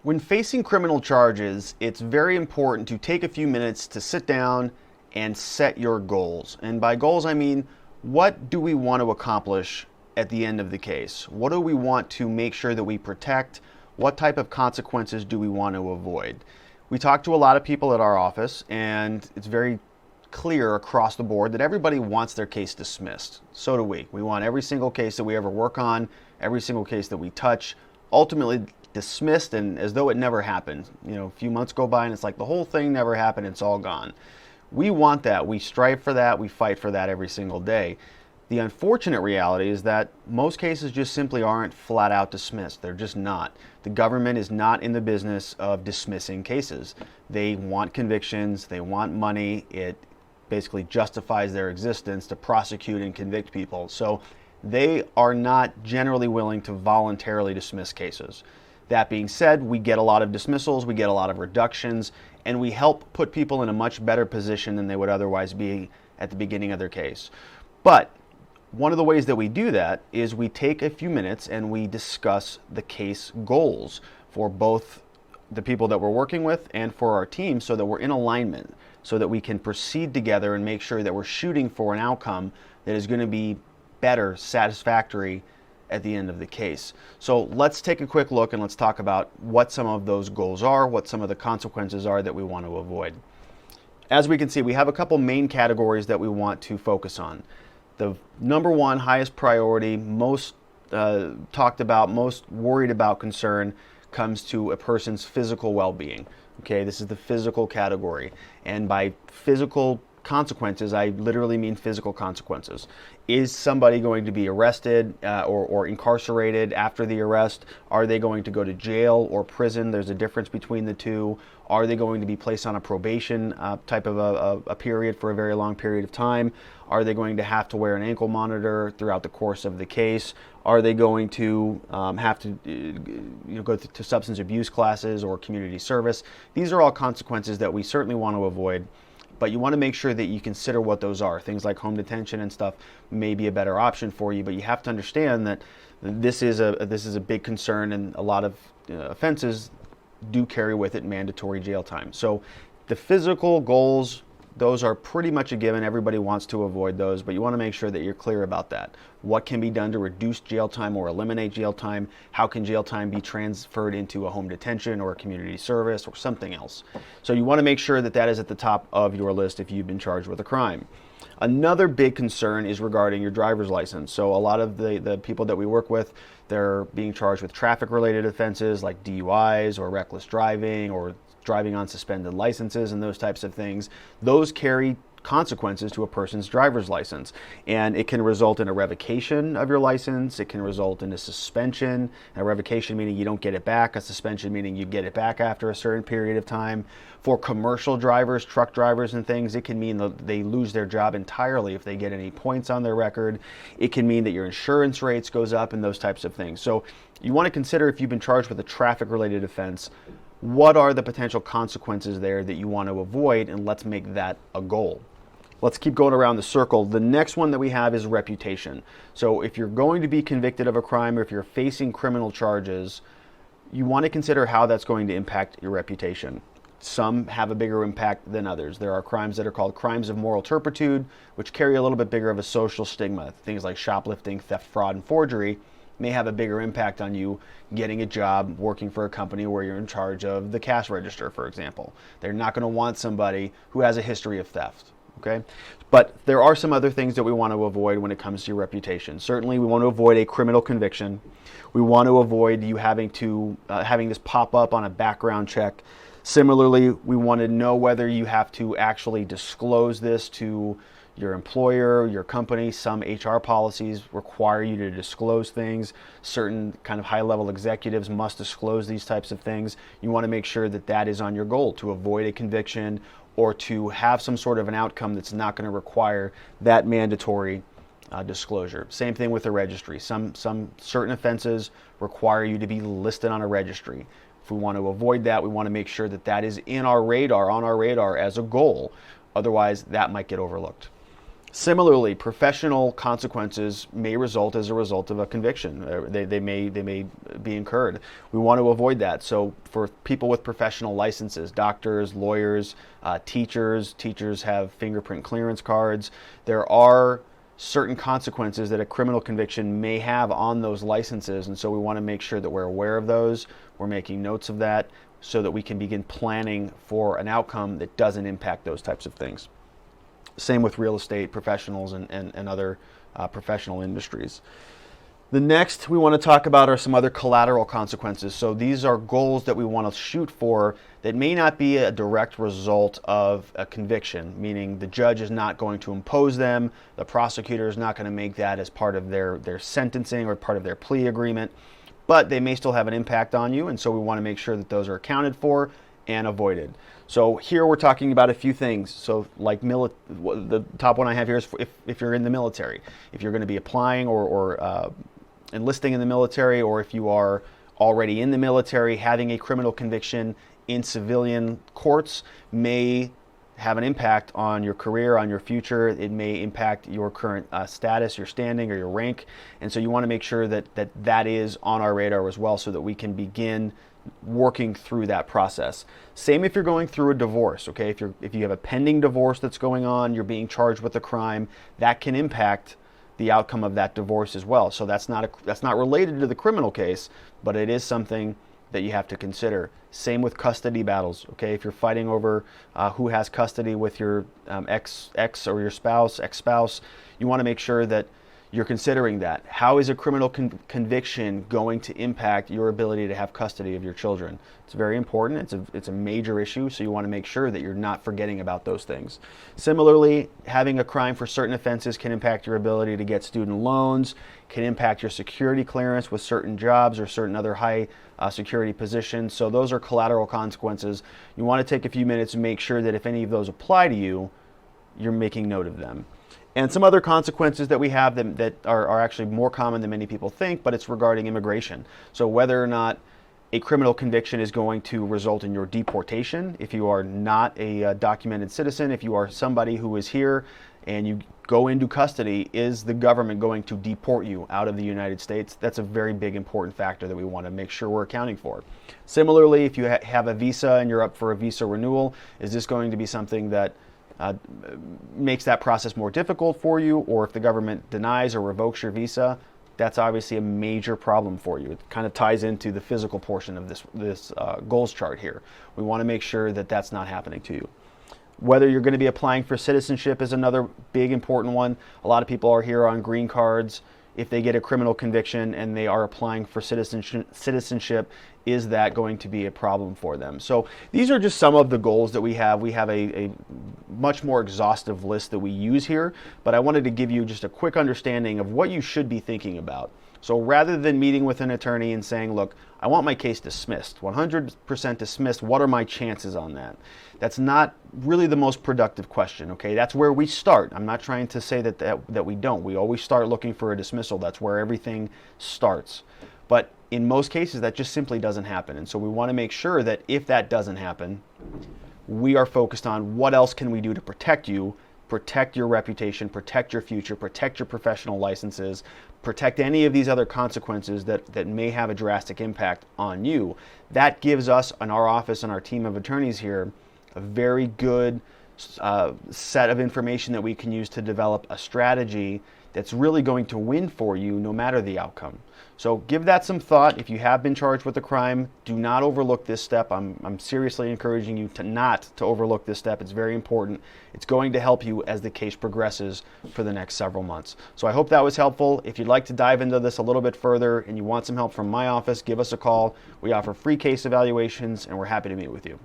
When facing criminal charges, it's very important to take a few minutes to sit down and set your goals. And by goals, I mean, what do we want to accomplish at the end of the case? What do we want to make sure that we protect? What type of consequences do we want to avoid? We talk to a lot of people at our office, and it's very clear across the board that everybody wants their case dismissed. So do we. We want every single case that we ever work on, every single case that we touch, ultimately dismissed and as though it never happened. A few months go by and it's like the whole thing never happened, it's all gone. We want that. We strive for that. We fight for that every single day. The unfortunate reality is that most cases just simply aren't flat out dismissed. They're just not. The government is not in the business of dismissing cases. They want convictions. They want money. It basically justifies their existence to prosecute and convict people. So they are not generally willing to voluntarily dismiss cases. That being said, we get a lot of dismissals, we get a lot of reductions, and we help put people in a much better position than they would otherwise be at the beginning of their case. But one of the ways that we do that is we take a few minutes and we discuss the case goals for both the people that we're working with and for our team, so that we're in alignment, so that we can proceed together and make sure that we're shooting for an outcome that is going to be better, satisfactory at the end of the case. So let's take a quick look and let's talk about what some of those goals are, what some of the consequences are that we want to avoid. As we can see, we have a couple main categories that we want to focus on. The number one, highest priority, most talked about, most worried about concern comes to a person's physical well-being. Okay, this is the physical category. And by physical consequences, I literally mean physical consequences. Is somebody going to be arrested or incarcerated after the arrest? Are they going to go to jail or prison? There's a difference between the two. Are they going to be placed on a probation type of a period for a very long period of time? Are they going to have to wear an ankle monitor throughout the course of the case? Are they going to have to go to substance abuse classes or community service? These are all consequences that we certainly want to avoid. But you want to make sure that you consider what those are. Things like home detention and stuff may be a better option for you, but you have to understand that this is a big concern, and a lot of offenses do carry with it mandatory jail time. So the physical goals, those are pretty much a given. Everybody wants to avoid those, but you want to make sure that you're clear about that. What can be done to reduce jail time or eliminate jail time? How can jail time be transferred into a home detention or a community service or something else? So you want to make sure that that is at the top of your list if you've been charged with a crime. Another big concern is regarding your driver's license. So a lot of the people that we work with, they're being charged with traffic-related offenses like DUIs or reckless driving or driving on suspended licenses and those types of things. Those carry consequences to a person's driver's license, and it can result in a revocation of your license. It can result in a suspension. A revocation meaning you don't get it back, a suspension meaning you get it back after a certain period of time. For commercial drivers, truck drivers and things, it can mean that they lose their job entirely if they get any points on their record. It can mean that your insurance rates goes up and those types of things. So you want to consider, if you've been charged with a traffic-related offense, what are the potential consequences there that you want to avoid, and let's make that a goal. Let's keep going around the circle. The next one that we have is reputation. So if you're going to be convicted of a crime or if you're facing criminal charges, you want to consider how that's going to impact your reputation. Some have a bigger impact than others. There are crimes that are called crimes of moral turpitude, which carry a little bit bigger of a social stigma. Things like shoplifting, theft, fraud, and forgery may have a bigger impact on you getting a job working for a company where you're in charge of the cash register, for example. They're not going to want somebody who has a history of theft. Okay, but there are some other things that we want to avoid when it comes to your reputation. Certainly, we want to avoid a criminal conviction. We want to avoid you having this pop up on a background check. Similarly, we want to know whether you have to actually disclose this to your employer, your company. Some HR policies require you to disclose things. Certain kind of high-level executives must disclose these types of things. You want to make sure that that is on your goal, to avoid a conviction or to have some sort of an outcome that's not going to require that mandatory disclosure. Same thing with the registry. Some certain offenses require you to be listed on a registry. If we want to avoid that, we want to make sure that that is on our radar as a goal. Otherwise, that might get overlooked. Similarly, professional consequences may result as a result of a conviction. They may be incurred. We want to avoid that. So for people with professional licenses, doctors, lawyers, teachers have fingerprint clearance cards. There are certain consequences that a criminal conviction may have on those licenses, and so we want to make sure that we're aware of those. We're making notes of that so that we can begin planning for an outcome that doesn't impact those types of things. Same with real estate professionals and other professional industries. The next we want to talk about are some other collateral consequences. So these are goals that we want to shoot for that may not be a direct result of a conviction, meaning the judge is not going to impose them, the prosecutor is not going to make that as part of their sentencing or part of their plea agreement, but they may still have an impact on you, and so we want to make sure that those are accounted for and avoided. So here we're talking about a few things. So like the top one I have here is if you're in the military, if you're going to be applying or enlisting in the military, or if you are already in the military, having a criminal conviction in civilian courts may have an impact on your career, on your future. It may impact your current status, your standing, or your rank. And so you want to make sure that that is on our radar as well, so that we can begin working through that process. Same if you're going through a divorce, okay? If you have a pending divorce that's going on, you're being charged with a crime, that can impact the outcome of that divorce as well. So that's not related to the criminal case, but it is something that you have to consider. Same with custody battles, okay? If you're fighting over who has custody with your ex or your ex-spouse, you want to make sure that you're considering that. How is a criminal conviction going to impact your ability to have custody of your children? It's very important. It's a major issue, so you want to make sure that you're not forgetting about those things. Similarly, having a crime for certain offenses can impact your ability to get student loans, can impact your security clearance with certain jobs or certain other high security positions. So those are collateral consequences. You want to take a few minutes and make sure that if any of those apply to you, you're making note of them. And some other consequences that we have that are actually more common than many people think, but it's regarding immigration. So whether or not a criminal conviction is going to result in your deportation, if you are not a documented citizen, if you are somebody who is here and you go into custody, is the government going to deport you out of the United States? That's a very big important factor that we want to make sure we're accounting for. Similarly, if you have a visa and you're up for a visa renewal, is this going to be something that makes that process more difficult for you? Or if the government denies or revokes your visa, that's obviously a major problem for you. It kind of ties into the physical portion of this goals chart here. We want to make sure that that's not happening to you. Whether you're going to be applying for citizenship is another big important one. A lot of people are here on green cards. If they get a criminal conviction and they are applying for citizenship, is that going to be a problem for them? So these are just some of the goals that we have. We have a much more exhaustive list that we use here, but I wanted to give you just a quick understanding of what you should be thinking about. So rather than meeting with an attorney and saying, look, I want my case dismissed, 100% dismissed, what are my chances on that? That's not really the most productive question, okay? That's where we start. I'm not trying to say that we don't. We always start looking for a dismissal. That's where everything starts. But in most cases, that just simply doesn't happen. And so we want to make sure that if that doesn't happen, we are focused on what else can we do to protect you, protect your reputation, protect your future, protect your professional licenses, protect any of these other consequences that may have a drastic impact on you. That gives us, in our office and our team of attorneys here, a very good set of information that we can use to develop a strategy that's really going to win for you no matter the outcome. So give that some thought. If you have been charged with a crime, do not overlook this step. I'm seriously encouraging you not to overlook this step. It's very important. It's going to help you as the case progresses for the next several months. So I hope that was helpful. If you'd like to dive into this a little bit further and you want some help from my office, give us a call. We offer free case evaluations and we're happy to meet with you.